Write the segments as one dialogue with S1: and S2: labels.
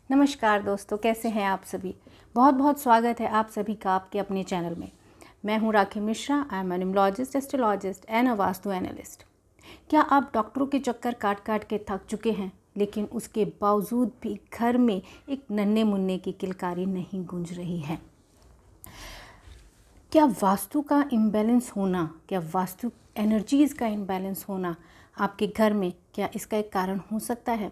S1: नमस्कार दोस्तों, कैसे हैं आप सभी। बहुत बहुत स्वागत है आप सभी का आपके अपने चैनल में। मैं हूं Rakhi Mishra. I am an numerologist, astrologist and a vastu analyst. क्या आप डॉक्टरों के चक्कर काट काट के थक चुके हैं, लेकिन उसके बावजूद भी घर में एक नन्हे मुन्ने की किलकारी नहीं गूंज रही है? क्या वास्तु का इम्बैलेंस होना, क्या वास्तु एनर्जीज़ का इम्बैलेंस होना आपके घर में, क्या इसका एक कारण हो सकता है?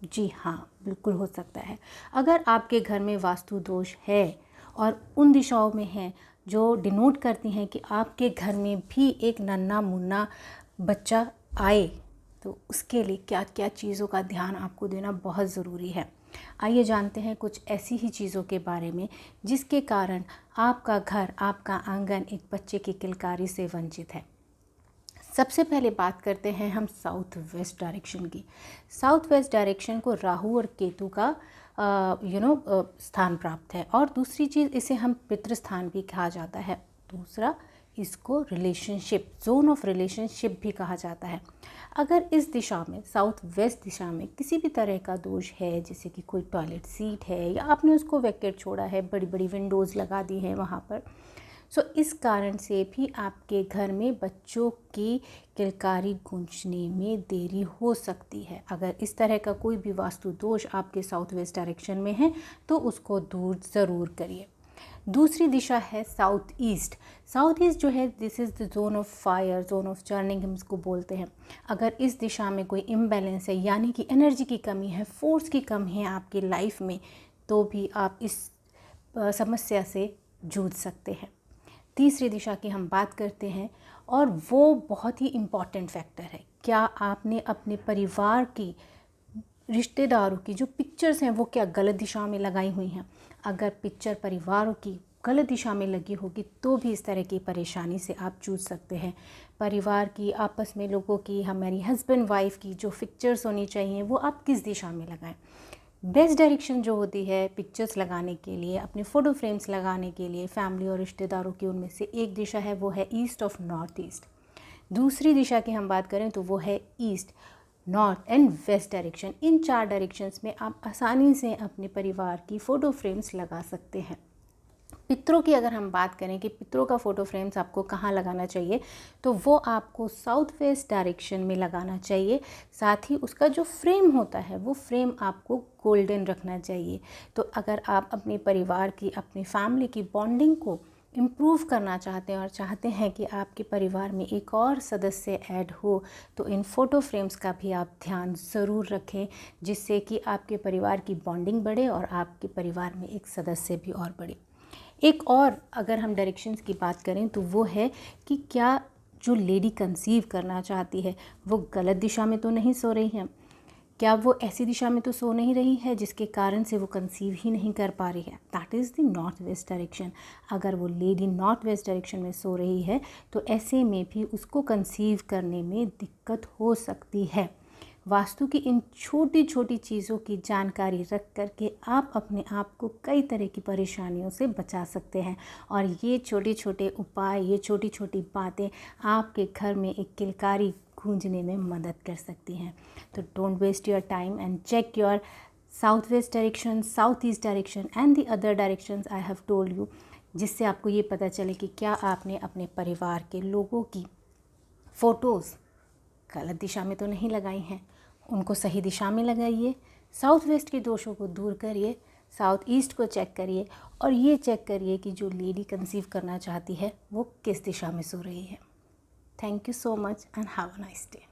S1: जी हाँ, बिल्कुल हो सकता है। अगर आपके घर में वास्तु दोष है और उन दिशाओं में है जो डिनोट करती हैं कि आपके घर में भी एक नन्हा मुन्ना बच्चा आए, तो उसके लिए क्या क्या चीज़ों का ध्यान आपको देना बहुत ज़रूरी है। आइए जानते हैं कुछ ऐसी ही चीज़ों के बारे में जिसके कारण आपका घर, आपका आंगन एक बच्चे की किलकारी से वंचित है। सबसे पहले बात करते हैं हम साउथ वेस्ट डायरेक्शन की। साउथ वेस्ट डायरेक्शन को राहु और केतु का स्थान प्राप्त है, और दूसरी चीज़ इसे हम पितृ स्थान भी कहा जाता है। दूसरा, इसको रिलेशनशिप, जोन ऑफ रिलेशनशिप भी कहा जाता है। अगर इस दिशा में, साउथ वेस्ट दिशा में किसी भी तरह का दोष है, जैसे कि कोई टॉयलेट सीट है या आपने उसको वैकेट छोड़ा है, बड़ी बड़ी विंडोज़ लगा दी हैं वहाँ पर, सो इस कारण से भी आपके घर में बच्चों की किलकारी गूंजने में देरी हो सकती है। अगर इस तरह का कोई भी वास्तु दोष आपके साउथ वेस्ट डायरेक्शन में है तो उसको दूर ज़रूर करिए। दूसरी दिशा है साउथ ईस्ट। साउथ ईस्ट जो है, this is the zone of fire, zone of churning हम इसको बोलते हैं। अगर इस दिशा में कोई इम्बैलेंस है, यानी कि एनर्जी की कमी है, फोर्स की कमी है आपकी लाइफ में, तो भी आप इस समस्या से जूझ सकते हैं। तीसरी दिशा की हम बात करते हैं, और वो बहुत ही इम्पॉर्टेंट फैक्टर है। क्या आपने अपने परिवार की, रिश्तेदारों की जो पिक्चर्स हैं वो क्या गलत दिशा में लगाई हुई हैं? अगर पिक्चर परिवारों की गलत दिशा में लगी होगी तो भी इस तरह की परेशानी से आप जूझ सकते हैं। परिवार की, आपस में लोगों की, हमारी हस्बैंड वाइफ की जो पिक्चर्स होनी चाहिए वो आप किस दिशा में लगाएं? बेस्ट डायरेक्शन जो होती है पिक्चर्स लगाने के लिए, अपने फ़ोटो फ्रेम्स लगाने के लिए फैमिली और रिश्तेदारों की, उनमें से एक दिशा है वो है ईस्ट ऑफ नॉर्थ ईस्ट। दूसरी दिशा की हम बात करें तो वो है east, north and west direction. इन चार डायरेक्शंस में आप आसानी से अपने परिवार की फ़ोटो फ्रेम्स लगा सकते हैं। पितरों की अगर हम बात करें कि पितरों का फ़ोटो फ्रेम्स आपको कहाँ लगाना चाहिए, तो वो आपको साउथ वेस्ट डायरेक्शन में लगाना चाहिए। साथ ही उसका जो फ्रेम होता है वो फ्रेम आपको गोल्डन रखना चाहिए। तो अगर आप अपने परिवार की, अपनी फैमिली की बॉन्डिंग को इम्प्रूव करना चाहते हैं और चाहते हैं कि आपके परिवार में एक और सदस्य ऐड हो, तो इन फ़ोटो फ्रेम्स का भी आप ध्यान ज़रूर रखें, जिससे कि आपके परिवार की बॉन्डिंग बढ़े और आपके परिवार में एक सदस्य भी और बढ़े। एक और अगर हम डायरेक्शंस की बात करें तो वो है कि क्या जो लेडी कंसीव करना चाहती है वो गलत दिशा में तो नहीं सो रही है? क्या वो ऐसी दिशा में तो सो नहीं रही है जिसके कारण से वो कंसीव ही नहीं कर पा रही है? That is the north west direction. अगर वो लेडी नॉर्थ वेस्ट डायरेक्शन में सो रही है तो ऐसे में भी उसको कंसीव करने में दिक्कत हो सकती है। वास्तु की इन छोटी छोटी चीज़ों की जानकारी रख कर के आप अपने आप को कई तरह की परेशानियों से बचा सकते हैं, और ये छोटे छोटे उपाय, ये छोटी छोटी बातें आपके घर में एक किलकारी गूंजने में मदद कर सकती हैं। तो don't waste your time and check your south west direction, south east direction and the other directions I have told you, जिससे आपको ये पता चले कि क्या आपने अपने परिवार के लोगों की फ़ोटोज़ गलत दिशा में तो नहीं लगाई हैं। उनको सही दिशा में लगाइए, साउथ वेस्ट के दोषों को दूर करिए, साउथ ईस्ट को चेक करिए, और ये चेक करिए कि जो लेडी कंसीव करना चाहती है वो किस दिशा में सो रही है। Thank you so much and have a nice day.